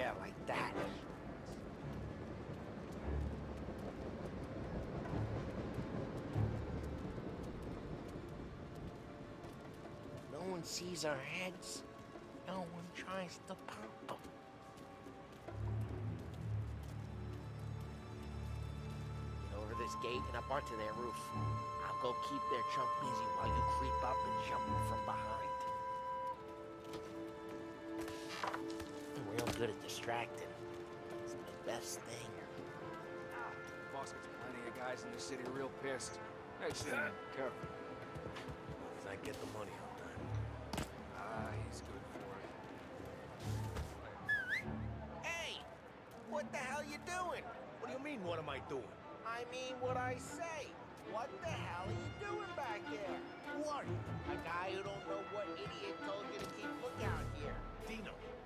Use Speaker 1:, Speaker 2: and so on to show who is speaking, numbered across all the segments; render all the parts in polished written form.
Speaker 1: Yeah, like that. No one sees our heads. No one tries to pop them. Get over this gate and up onto their roof. I'll go keep their chump busy while you creep up and jump from behind. I'm real good at distracting. It's the best thing.
Speaker 2: Boss gets plenty of guys in the city real pissed. Next thing, careful.
Speaker 1: As I get the money on time.
Speaker 2: He's good for it.
Speaker 1: Hey! What the hell you doing?
Speaker 3: What do you mean, what am I doing?
Speaker 1: I mean what I say. What the hell are you doing back there?
Speaker 3: Who are you?
Speaker 1: A guy who don't know what idiot told you to keep lookout here.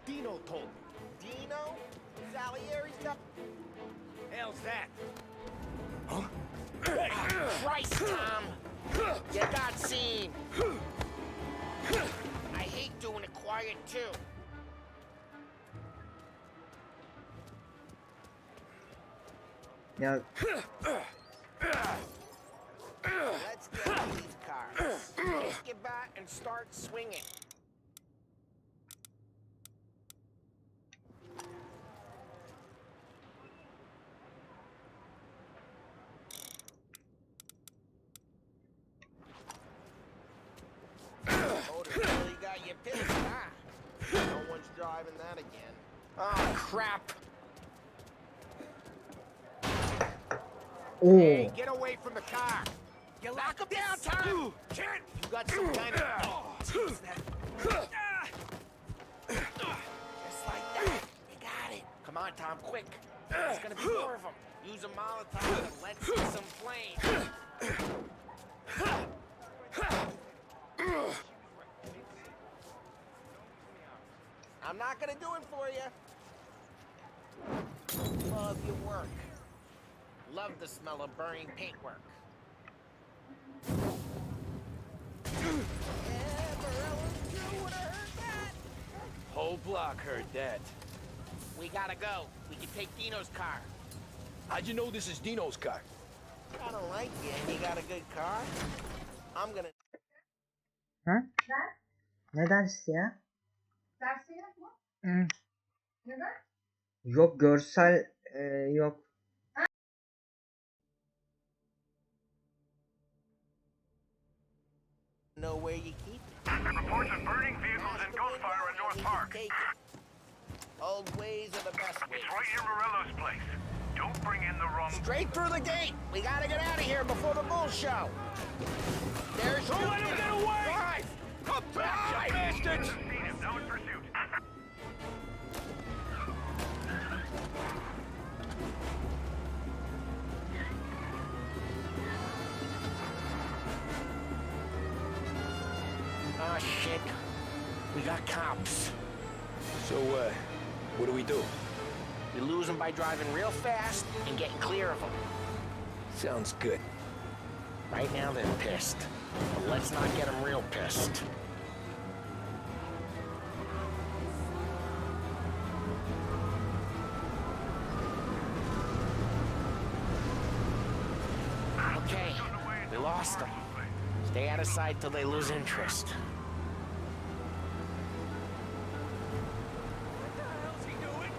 Speaker 3: Dino told me.
Speaker 1: Dino? Salieri's got...
Speaker 3: Hell's that?
Speaker 1: Oh, Christ, Tom! You got seen! I hate doing it quiet, too.
Speaker 4: Ya
Speaker 1: Let's get these cars. Take your bat and start swinging. Motor really got you pissed, huh? No one's driving that again. Oh, crap! Hey,
Speaker 4: Oo.
Speaker 1: get away from the car! You lock him down, Tom! Can't! You got some kind of... Just like that. You got it. Come on, Tom, quick. There's gonna be more of them. Use a Molotov and let's see some flames. I'm not gonna do it for you. Love your work. Love the smell of burning paintwork.
Speaker 3: Whole block heard that.
Speaker 1: We gotta go. We can take Dino's car.
Speaker 3: How'd you know this is Dino's car?
Speaker 1: I don't like you and you got a good car. I'm gonna...
Speaker 4: Ha? Ne dersi ya?
Speaker 5: Dersi yok mu?
Speaker 4: Hı.
Speaker 5: Neden?
Speaker 4: Yok görsel yok.
Speaker 1: Know where you keep it.
Speaker 6: Reports of burning vehicles and gunfire in North Park.
Speaker 1: Take it. Old ways are the best ways.
Speaker 6: It's right near Morello's place. Don't bring in the wrong...
Speaker 1: Straight through the gate. We gotta get out of here before the bull show. There's...
Speaker 3: Don't let him get away!
Speaker 1: Drive!
Speaker 3: Come back, you bastards!
Speaker 6: Seen him, now in pursuit.
Speaker 1: Oh, shit. We got cops.
Speaker 3: So, what do we do?
Speaker 1: We lose them by driving real fast and getting clear of them.
Speaker 3: Sounds good.
Speaker 1: Right now, they're pissed. But let's not get them real pissed. Okay, we lost them. Stay out of sight till they lose interest.
Speaker 3: What the hell's he doing?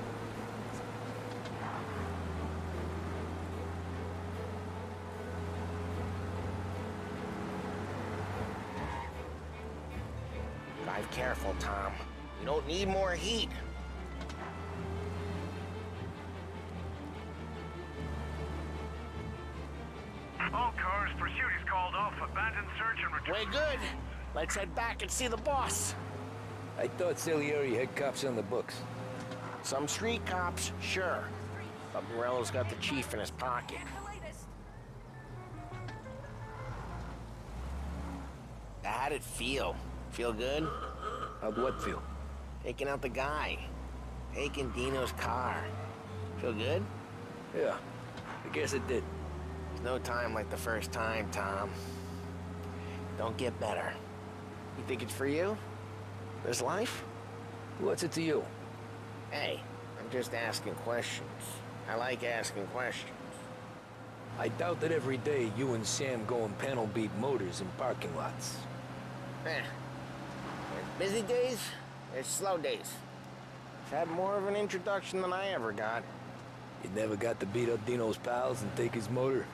Speaker 1: Drive careful, Tom. You don't need more heat.
Speaker 6: All cars, pursuit is called off. Abandoned search and return.
Speaker 1: We're good. Let's head back and see the boss.
Speaker 3: I thought Salieri had cops on the books.
Speaker 1: Some street cops, sure. But Morello's got the chief in his pocket. How'd it feel? Feel good?
Speaker 3: How'd what feel?
Speaker 1: Taking out the guy. Taking Dino's car. Feel good?
Speaker 3: Yeah, I guess it did.
Speaker 1: There's no time like the first time, Tom. Don't get better. You think it's for you? This life?
Speaker 3: What's it to you?
Speaker 1: Hey, I'm just asking questions. I like asking questions.
Speaker 3: I doubt that every day you and Sam go and panel beat motors in parking lots.
Speaker 1: There's busy days, there's slow days. I've had more of an introduction than I ever got.
Speaker 3: You never got to beat up Dino's pals and take his motor?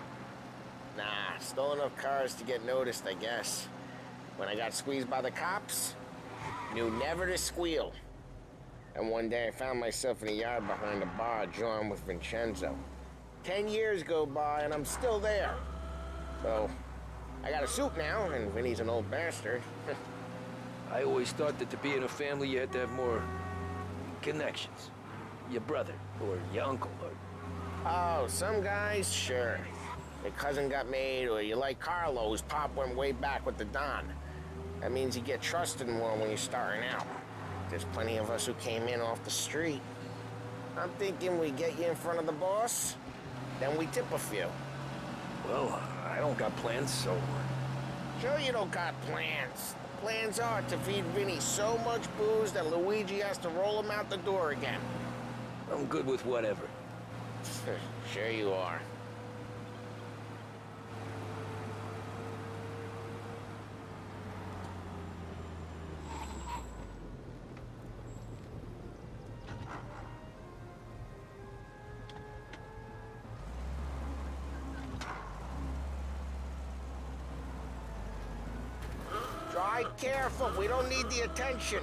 Speaker 1: Nah, stole enough cars to get noticed, I guess. When I got squeezed by the cops, knew never to squeal. And one day I found myself in a yard behind a bar drawing with Vincenzo. 10 years go by and I'm still there. So, I got a suit now, and Vinny's an old bastard.
Speaker 3: I always thought that to be in a family you had to have more connections. Your brother, or your uncle, or...
Speaker 1: Oh, some guys, sure. Your cousin got made, or you like Carlos, Pop went way back with the Don. That means you get trusted more when you're starting out. There's plenty of us who came in off the street. I'm thinking we get you in front of the boss, then we tip a few.
Speaker 3: Well, I don't got plans, so...
Speaker 1: Sure you don't got plans. The plans are to feed Vinny so much booze that Luigi has to roll him out the door again.
Speaker 3: I'm good with whatever.
Speaker 1: Sure you are. Drive careful, we don't need the attention.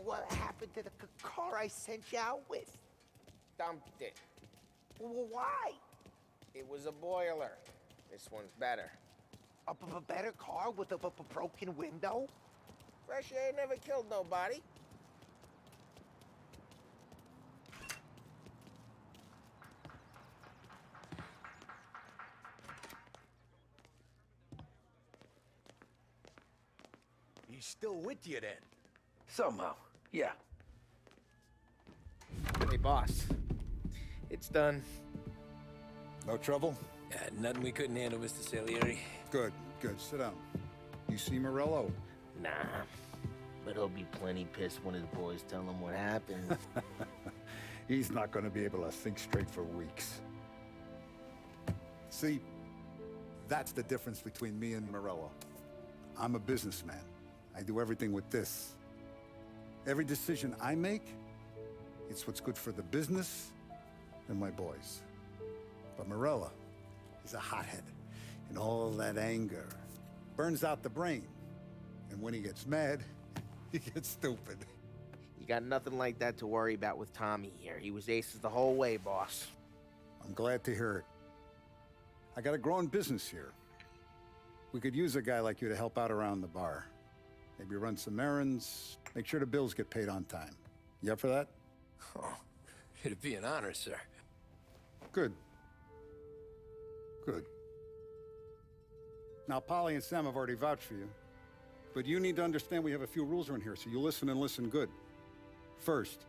Speaker 1: What happened to the car I sent you out with? Dumped it. Why? It was a boiler. This one's better. A better car with a broken window? Fresh air never killed nobody.
Speaker 7: He's still with you then?
Speaker 3: Somehow, yeah.
Speaker 1: Hey, boss. It's done.
Speaker 8: No trouble?
Speaker 3: Nothing we couldn't handle, Mr. Salieri.
Speaker 8: Good, good. Sit down. You see Morello?
Speaker 1: Nah. But he'll be plenty pissed when his boys tell him what happened.
Speaker 8: He's not going to be able to think straight for weeks. See, that's the difference between me and Morello. I'm a businessman. I do everything with this. Every decision I make, it's what's good for the business and my boys. But Morella is a hothead, and all that anger burns out the brain. And when he gets mad, he gets stupid.
Speaker 1: You got nothing like that to worry about with Tommy here. He was aces the whole way, boss.
Speaker 8: I'm glad to hear it. I got a growing business here. We could use a guy like you to help out around the bar. Maybe run some errands, make sure the bills get paid on time. You up for that?
Speaker 3: Oh, it'd be an honor, sir.
Speaker 8: Good. Good. Now, Polly and Sam have already vouched for you. But you need to understand we have a few rules around here, so you listen and listen good. First,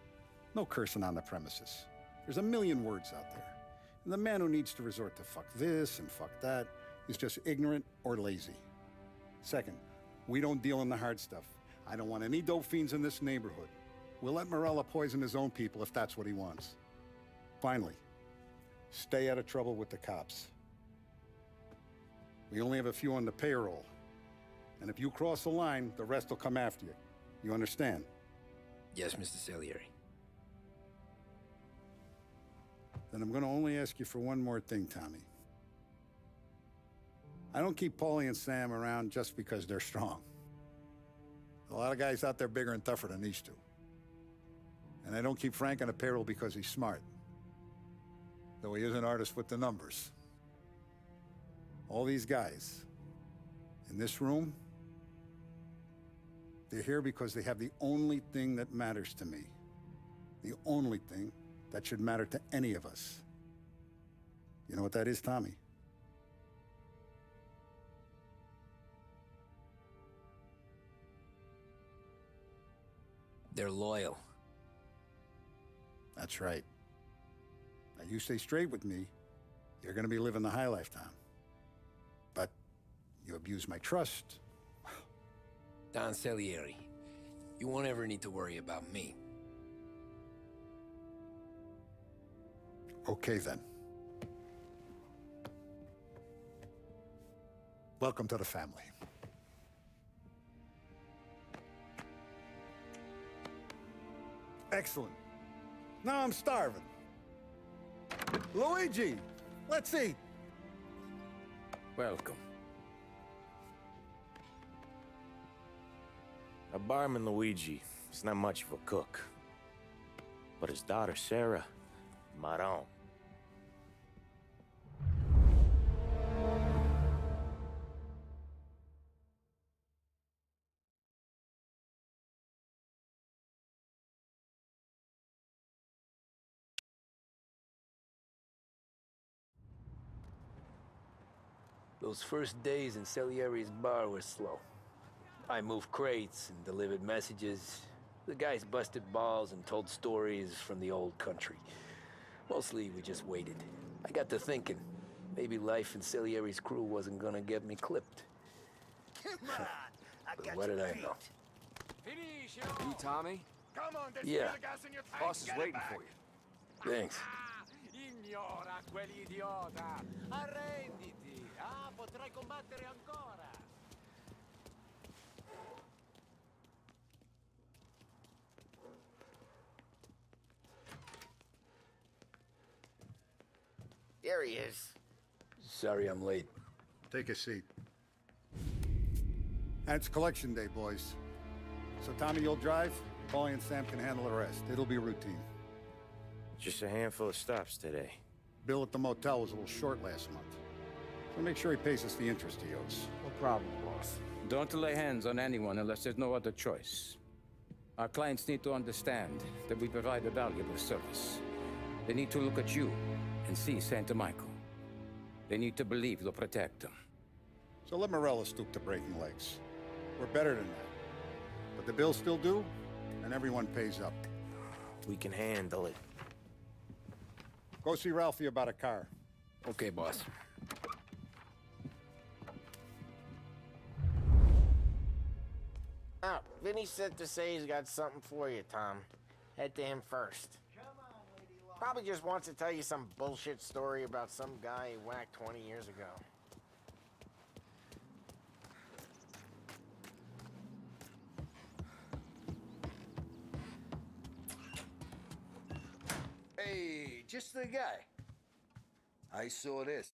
Speaker 8: No cursing on the premises. There's a million words out there. And the man who needs to resort to fuck this and fuck that is just ignorant or lazy. Second, we don't deal in the hard stuff. I don't want any dope fiends in this neighborhood. We'll let Morella poison his own people if that's what he wants. Finally, stay out of trouble with the cops. We only have a few on the payroll. And if you cross the line, the rest will come after you. You understand?
Speaker 3: Yes, Mr. Salieri.
Speaker 8: Then I'm going to only ask you for one more thing, Tommy. I don't keep Paulie and Sam around just because they're strong. A lot of guys out there bigger and tougher than these two. And I don't keep Frank on a payroll because he's smart. Though he is an artist with the numbers. All these guys in this room, they're here because they have the only thing that matters to me. The only thing that should matter to any of us. You know what that is, Tommy?
Speaker 3: They're loyal.
Speaker 8: That's right. Now you stay straight with me, you're gonna be living the high life, Tom. But you abuse my trust.
Speaker 3: Don Salieri, you won't ever need to worry about me.
Speaker 8: Okay then. Welcome to the family. Excellent. Now I'm starving. Luigi, let's eat.
Speaker 3: Welcome.
Speaker 9: A barman Luigi is not much of a cook. But his daughter Sarah, Maron.
Speaker 3: Those first days in Salieri's bar were slow. I moved crates and delivered messages. The guys busted balls and told stories from the old country. Mostly, we just waited. I got to thinking, maybe life in Salieri's crew wasn't gonna get me clipped.
Speaker 7: Come on,
Speaker 3: But what did I know?
Speaker 2: You, Tommy?
Speaker 7: Come on, there's
Speaker 3: Yeah.
Speaker 7: still gas in your tank.
Speaker 2: Boss is
Speaker 7: Get it
Speaker 2: waiting
Speaker 7: back.
Speaker 2: for you.
Speaker 3: Thanks.
Speaker 10: Ignora quell'idiota! Arrenditi! Ah, potrai combattere ancora!
Speaker 1: There he is.
Speaker 3: Sorry I'm late.
Speaker 8: Take a seat. And it's collection day, boys. So Tommy, you'll drive. Paulie and Sam can handle the rest. It'll be routine.
Speaker 9: Just a handful of stops today.
Speaker 8: Bill at the motel was a little short last month. So make sure he pays us the interest he owes.
Speaker 4: No problem, boss.
Speaker 11: Don't lay hands on anyone unless there's no other choice. Our clients need to understand that we provide a valuable service. They need to look at you and see Santa Michael. They need to believe you'll protect them.
Speaker 8: So let Morella stoop to breaking legs. We're better than that. But the bill's still due, and everyone pays up.
Speaker 9: We can handle it.
Speaker 8: Go see Ralphie about a car.
Speaker 3: Okay, boss.
Speaker 1: Oh, Vinny said to say he's got something for you, Tom. Head to him first. Probably just wants to tell you some bullshit story about some guy he whacked 20 years ago.
Speaker 7: Hey, just the guy. I saw this.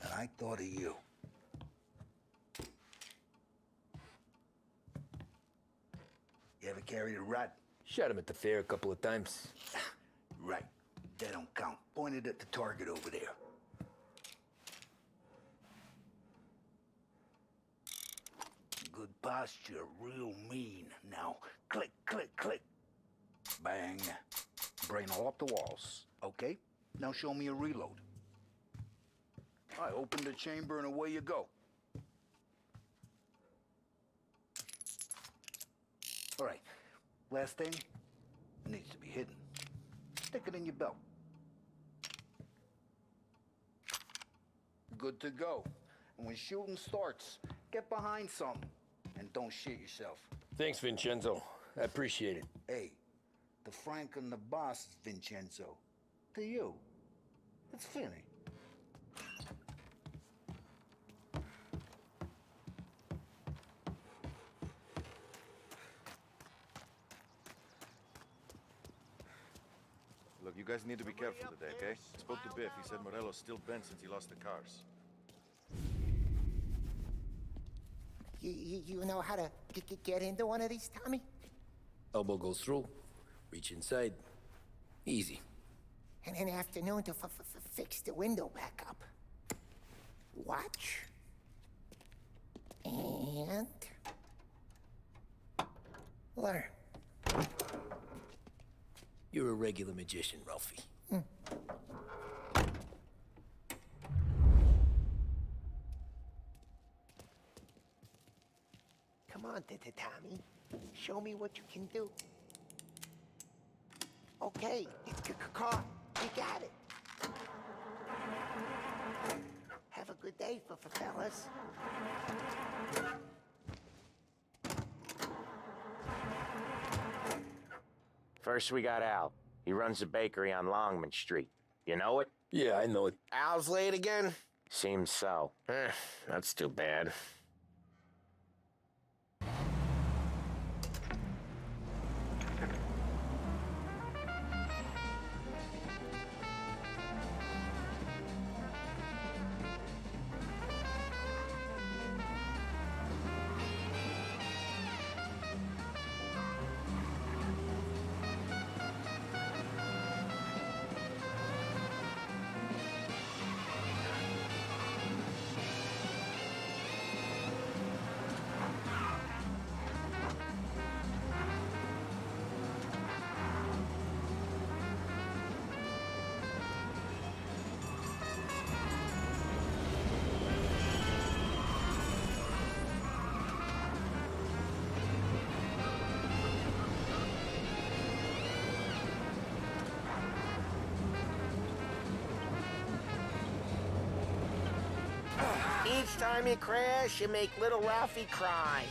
Speaker 7: And I thought of you. You ever carried a rat?
Speaker 3: Shot him at the fair a couple of times.
Speaker 7: Right. That don't count. Pointed at the target over there. Good posture, real mean. Now, click, click, click. Bang. Brain all up the walls. Okay? Now show me a reload. I open the chamber and away you go. All right. Last thing needs to be hidden. Stick it in your belt. Good to go. And when shooting starts, get behind something and don't shit yourself.
Speaker 3: Thanks, Vincenzo. I appreciate it.
Speaker 7: Hey, the Frank and the boss, Vincenzo. To you, it's Finny.
Speaker 9: Look, you guys need to be careful today, okay? Spoke to Biff. He said Morello's still bent since he lost the cars.
Speaker 12: You know how to get into one of these, Tommy?
Speaker 3: Elbow goes through, reach inside. Easy.
Speaker 12: And an afternoon to fix the window back up. Watch. And... learn.
Speaker 3: You're a regular magician, Ralphie.
Speaker 12: Come on, Tommy. Show me what you can do. Okay, car, you got it. Have a good day, fellas.
Speaker 1: First, we got Al. He runs a bakery on Longman Street. You know it?
Speaker 3: Yeah, I know it.
Speaker 1: Al's late again? Seems so. That's too bad. Each time you crash, you make little Ralphie cry.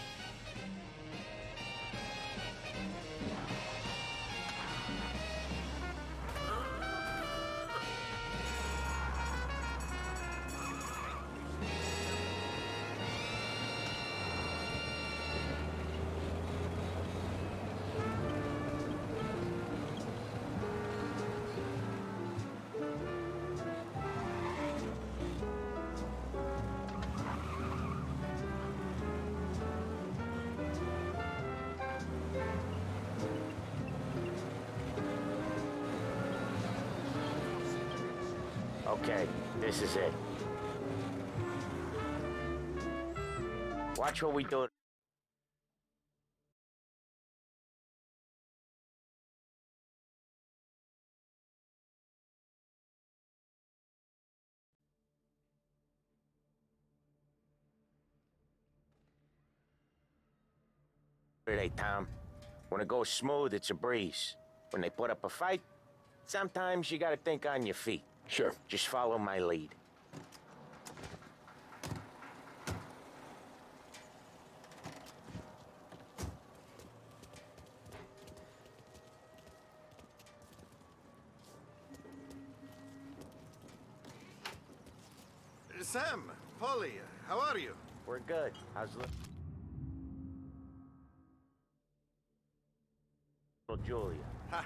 Speaker 1: Okay, this is it. Watch what we do. Today, Tom. When it goes smooth, it's a breeze. When they put up a fight, sometimes you gotta think on your feet.
Speaker 3: Sure.
Speaker 1: Just follow my lead.
Speaker 9: Sam, Polly, how are you?
Speaker 1: We're good. How's little Julia?
Speaker 9: Ha!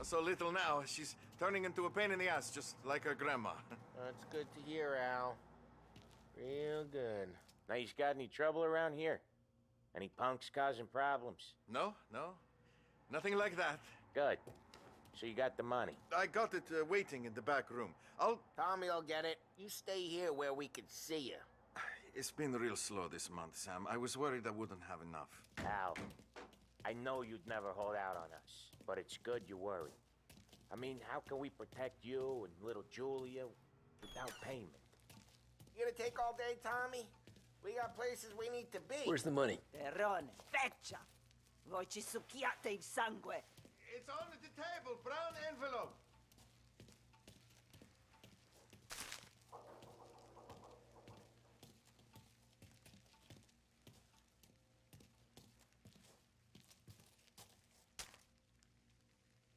Speaker 9: So little now, she's turning into a pain in the ass, just like her grandma.
Speaker 1: That's good to hear, Al. Real good. Now, you got any trouble around here? Any punks causing problems?
Speaker 9: No, nothing like that.
Speaker 1: Good. So you got the money?
Speaker 9: I got it waiting in the back room.
Speaker 1: Tommy will get it. You stay here where we can see you.
Speaker 9: It's been real slow this month, Sam. I was worried I wouldn't have enough.
Speaker 1: Al,
Speaker 9: I know you'd never hold out on us, but it's good you worry. I mean, how can we protect you and little Julia without payment?
Speaker 1: You gonna take all day, Tommy? We got places we need to be.
Speaker 3: Where's the money?
Speaker 13: Terrone, feccia! Voi ci succhiate il sangue!
Speaker 10: It's on the table, brown envelope.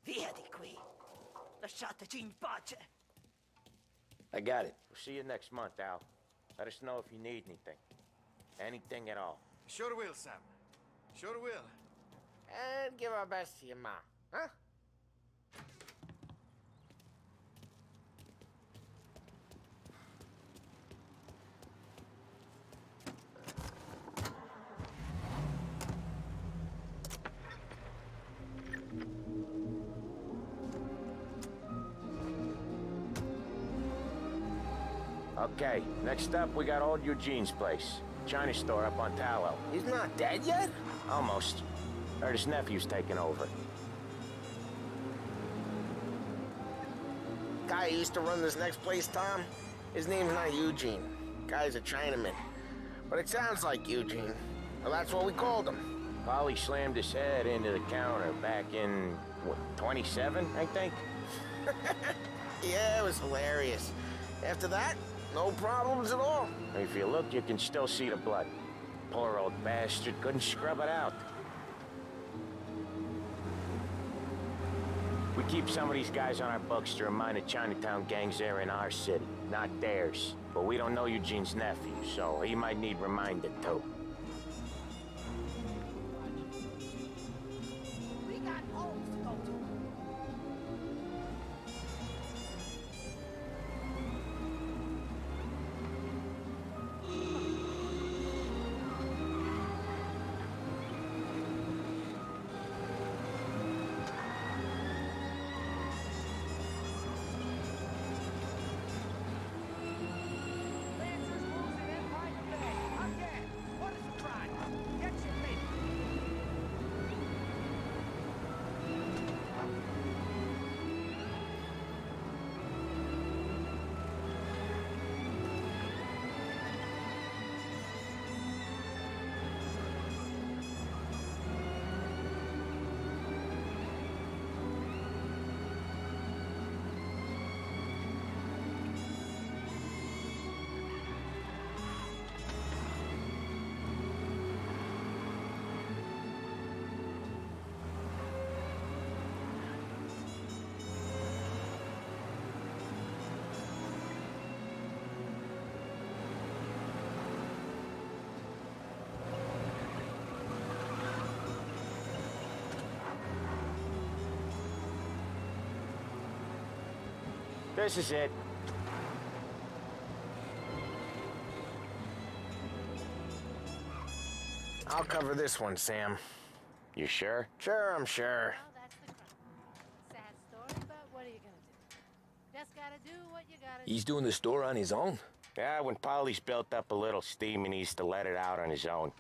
Speaker 13: Via di qui! Lasciateci in pace!
Speaker 3: I got it.
Speaker 9: We'll see you next month, Al. Let us know if you need anything. Anything at all.
Speaker 10: Sure will, Sam. Sure will.
Speaker 1: And give our best to your ma, huh?
Speaker 9: Okay, next up we got old Eugene's place. China store up on Tallow.
Speaker 1: He's not dead yet?
Speaker 9: Almost. Heard his nephew's taking over.
Speaker 1: Guy who used to run this next place, Tom, his name's not Eugene. Guy's a Chinaman. But it sounds like Eugene. Well, that's what we called him.
Speaker 9: Polly slammed his head into the counter back in, what, 27, I think?
Speaker 1: Yeah, it was hilarious. After that, no problems at all.
Speaker 9: If you look, you can still see the blood. Poor old bastard couldn't scrub it out. We keep some of these guys on our books to remind the Chinatown gangs they're in our city, not theirs. But we don't know Eugene's nephew, so he might need reminded too.
Speaker 13: We got homes to go to.
Speaker 2: Lancers losing Empire Bay. Again. What a surprise. Get your lid.
Speaker 9: This is it.
Speaker 1: I'll cover this one, Sam.
Speaker 9: You sure?
Speaker 1: Sure, I'm sure.
Speaker 5: Well, that's the crime. Sad story, but what are you gonna do? Just gotta do what you gotta do.
Speaker 3: He's doing the store on his own?
Speaker 9: Yeah, when Polly's built up a little steam, he needs to let it out on his own.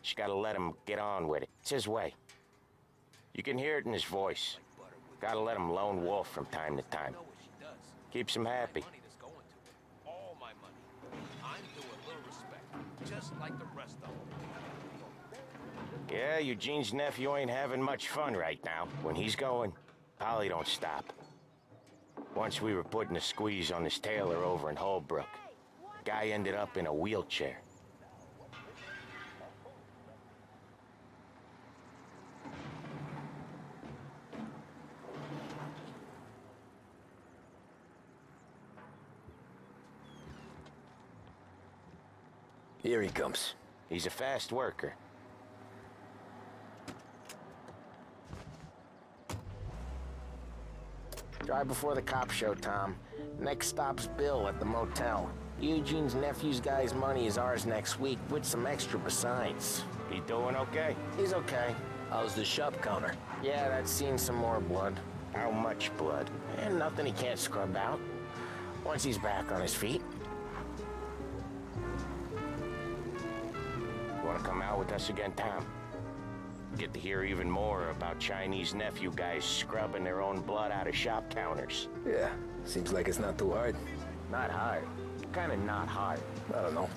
Speaker 9: Just gotta let him get on with it. It's his way. You can hear it in his voice. Gotta let him lone wolf from time to time. Keeps him happy.
Speaker 10: All my money. I'm due a little respect, just like the rest of them.
Speaker 9: Yeah, Eugene's nephew ain't having much fun right now. When he's going, Polly don't stop. Once we were putting a squeeze on this tailor over in Holbrook. Guy ended up in a wheelchair.
Speaker 3: Here he comes.
Speaker 9: He's a fast worker.
Speaker 1: Drive before the cops show, Tom. Next stop's Bill at the motel. Eugene's nephew's guy's money is ours next week, with some extra besides.
Speaker 9: He doing okay?
Speaker 1: He's okay.
Speaker 3: How's the shop counter?
Speaker 1: Yeah, that's seen some more blood.
Speaker 9: How much blood?
Speaker 1: And nothing he can't scrub out. Once he's back on his feet.
Speaker 9: You wanna come out with us again, Tom? Get to hear even more about Chinese nephew guys scrubbing their own blood out of shop counters.
Speaker 3: Yeah, seems like it's not too hard.
Speaker 9: Not hard. Kinda not hard.
Speaker 3: I don't know.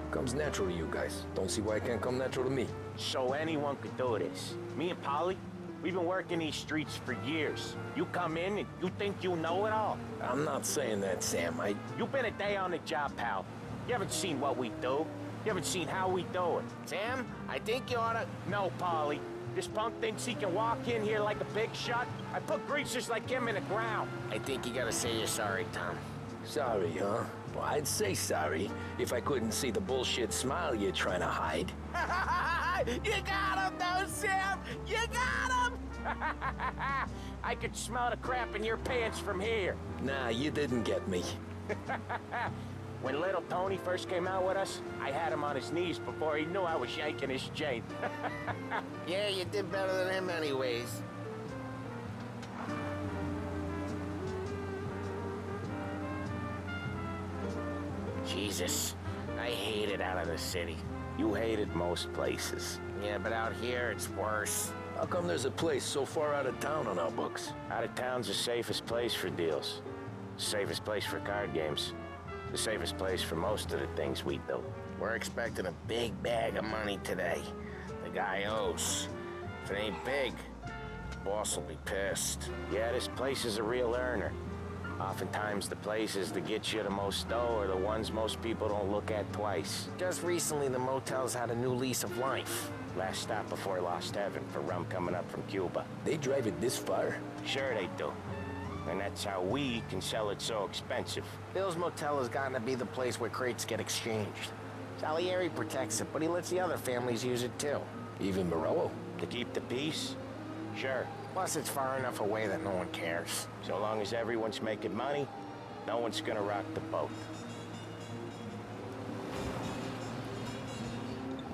Speaker 3: Comes natural to you guys. Don't see why it can't come natural to me.
Speaker 9: So anyone could do this. Me and Polly, we've been working these streets for years. You come in and you think you know it all.
Speaker 3: I'm not saying that, Sam.
Speaker 9: You've been a day on the job, pal. You haven't seen what we do. You haven't seen how we do it.
Speaker 1: Sam, I think you oughta...
Speaker 9: No, Polly. This punk thinks he can walk in here like a big shot. I put greasers like him in the ground.
Speaker 1: I think you gotta say you're sorry, Tom.
Speaker 3: Sorry, huh? Well, I'd say sorry if I couldn't see the bullshit smile you're trying to hide.
Speaker 9: You got him, though, Sam! You got him! I could smell the crap in your pants from here.
Speaker 3: Nah, you didn't get me.
Speaker 9: When little Tony first came out with us, I had him on his knees before he knew I was yanking his chain.
Speaker 1: Yeah, you did better than him anyways. Jesus, I hate it out of the city.
Speaker 9: You hated most places.
Speaker 1: Yeah, but out here, it's worse.
Speaker 3: How come there's a place so far out of town on our books?
Speaker 9: Out of town's the safest place for deals. Safest place for card games. The safest place for most of the things we do.
Speaker 1: We're expecting a big bag of money today. The guy owes. If it ain't big, the boss will be pissed.
Speaker 9: Yeah, this place is a real earner. Oftentimes the places that get you the most dough are the ones most people don't look at twice.
Speaker 1: Just recently, the motel's had a new lease of life.
Speaker 9: Last stop before Lost Heaven for rum coming up from Cuba.
Speaker 3: They drive it this far?
Speaker 9: Sure they do. And that's how we can sell it so expensive.
Speaker 1: Bill's Motel has gotten to be the place where crates get exchanged. Salieri protects it, but he lets the other families use it too.
Speaker 3: Even Morello?
Speaker 9: To keep the peace? Sure.
Speaker 1: Plus, it's far enough away that no one cares.
Speaker 9: So long as everyone's making money, no one's gonna rock the boat.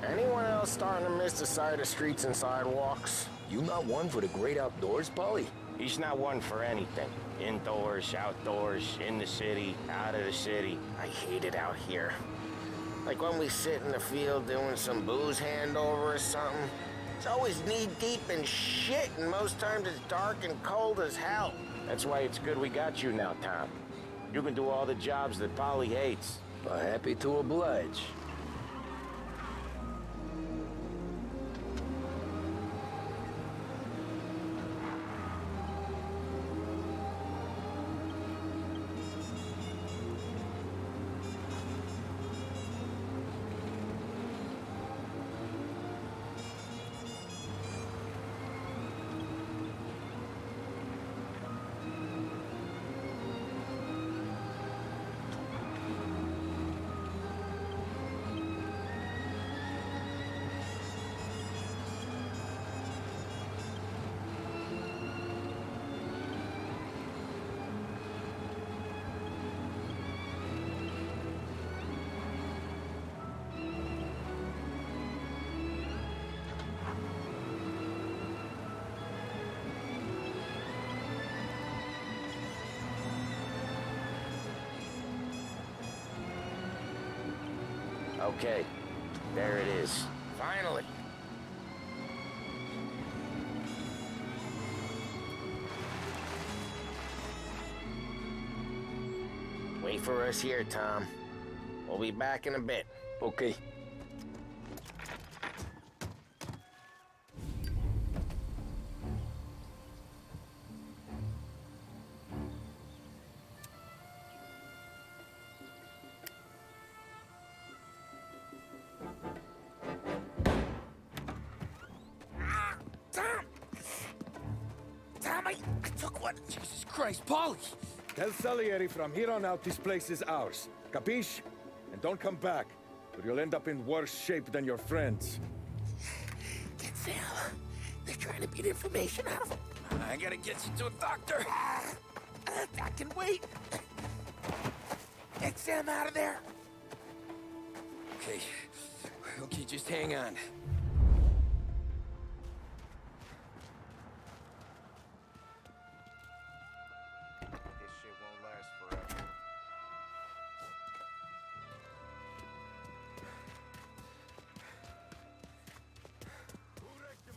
Speaker 1: Anyone else starting to miss the sight of streets and sidewalks?
Speaker 3: You not one for the great outdoors, Polly?
Speaker 9: He's not one for anything. Indoors, outdoors, in the city, out of the city.
Speaker 1: I hate it out here. Like when we sit in the field doing some booze handover or something. It's always knee-deep in shit, and most times it's dark and cold as hell.
Speaker 9: That's why it's good we got you now, Tom. You can do all the jobs that Polly hates.
Speaker 3: Happy to oblige.
Speaker 9: Okay, there it is.
Speaker 1: Finally. Wait for us here, Tom. We'll be back in a bit.
Speaker 3: Okay.
Speaker 12: I took one.
Speaker 10: Jesus Christ, Polly!
Speaker 14: Tell Salieri from here on out this place is ours. Capiche? And don't come back, or you'll end up in worse shape than your friends.
Speaker 12: Get Sam. They're trying to beat information out of him.
Speaker 10: I gotta get you to a doctor.
Speaker 12: I can wait. Get Sam out of there.
Speaker 10: Okay. Okay, just hang on.
Speaker 7: This shit won't last forever.
Speaker 6: Who wrecked the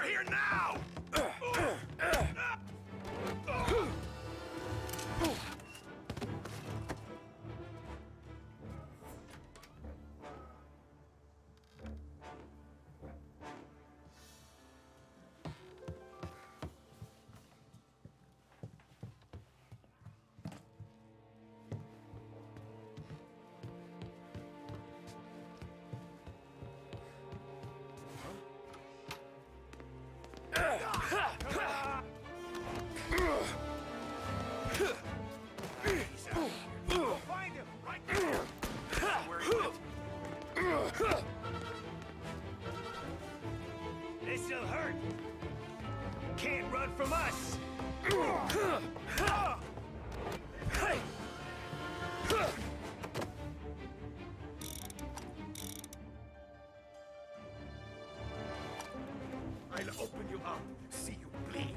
Speaker 6: here now!
Speaker 10: This'll hurt. Can't run from us.
Speaker 6: I'll open you up, see you bleed.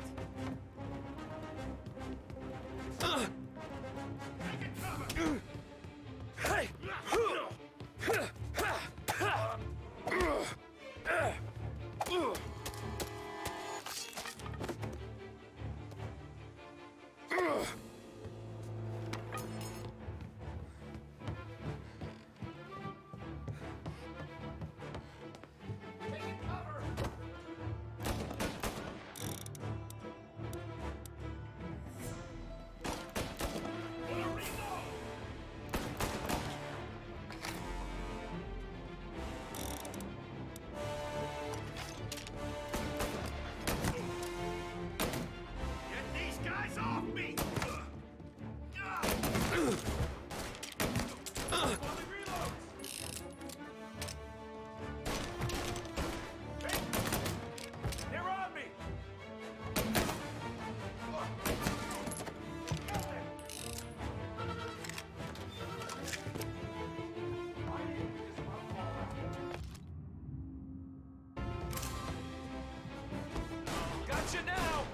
Speaker 10: Gotcha now!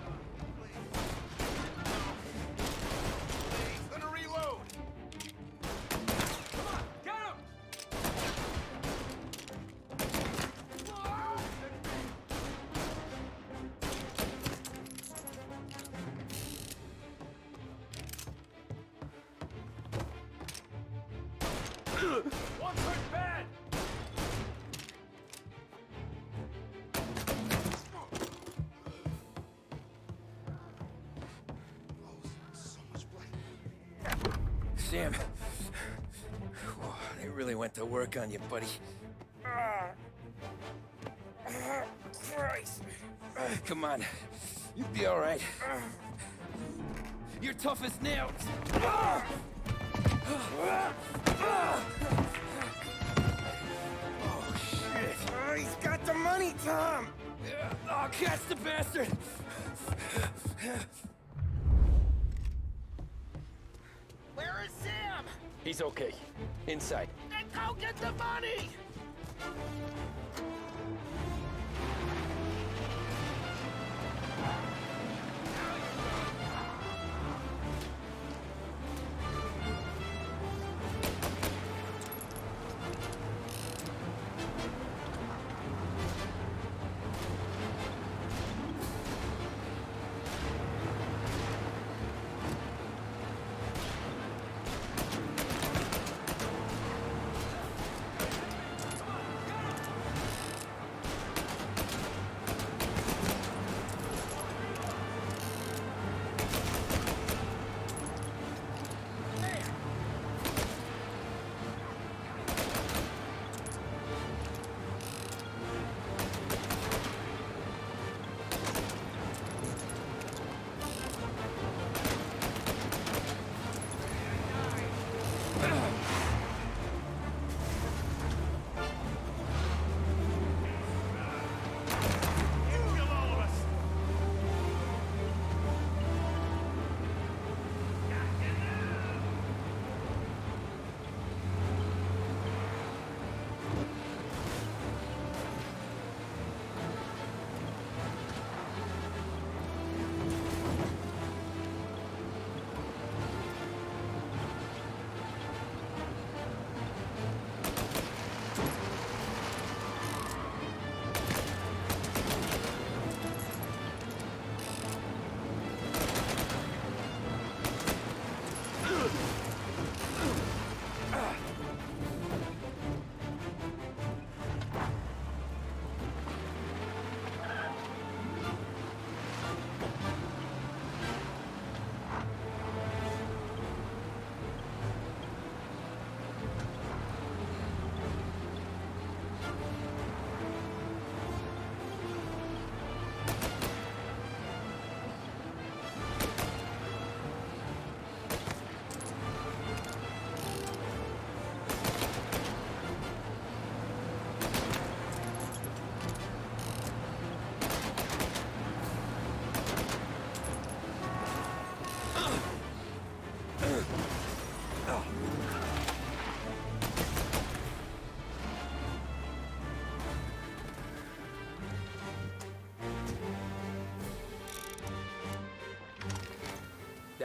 Speaker 6: Gonna reload!
Speaker 10: Come on, get him! One's hurt bad!
Speaker 3: Sam, whoa, they really went to work on you, buddy. Christ. Come on, you'll be all right. You're tough as nails. Oh, shit. Oh, he's got the money, Tom. Oh, catch the bastard.
Speaker 1: Where is Sam?
Speaker 3: He's okay. Inside.
Speaker 1: Then go get the money!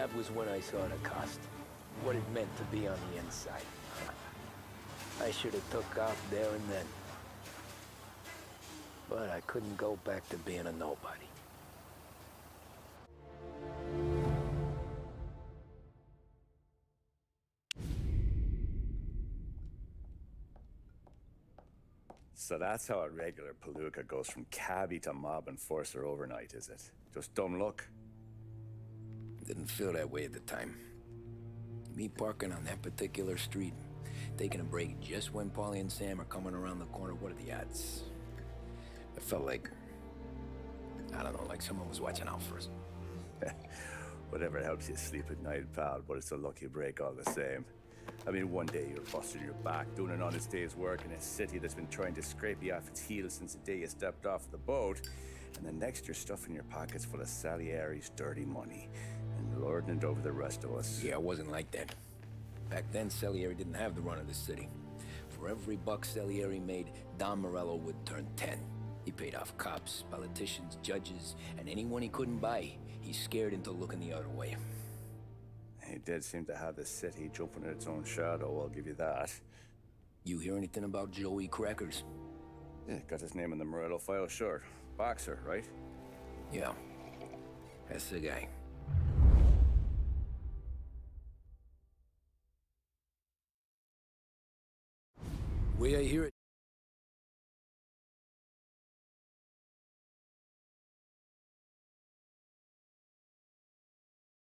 Speaker 3: That was when I saw the cost. What it meant to be on the inside. I should have took off there and then. But I couldn't go back to being a nobody.
Speaker 15: So that's how a regular palooka goes from cabbie to mob enforcer overnight, is it? Just dumb luck?
Speaker 3: Didn't feel that way at the time. Me parking on that particular street, taking a break just when Paulie and Sam are coming around the corner, what are the odds? It felt like, I don't know, like someone was watching out for us.
Speaker 15: Whatever helps you sleep at night, pal, but it's a lucky break all the same. I mean, one day you're busting your back, doing an honest day's work in a city that's been trying to scrape you off its heels since the day you stepped off the boat, and the next you're stuffing your pockets full of Salieri's dirty money and lording it over the rest of us.
Speaker 3: Yeah, it wasn't like that. Back then, Salieri didn't have the run of the city. For every buck Salieri made, Don Morello would turn 10. He paid off cops, politicians, judges, and anyone he couldn't buy, he scared into looking the other way.
Speaker 15: He did seem to have the city jumping in its own shadow, I'll give you that.
Speaker 3: You hear anything about Joey Crackers?
Speaker 15: Yeah, got his name in the Morello file, sure. Boxer, right?
Speaker 3: Yeah, that's the guy. Way I hear it,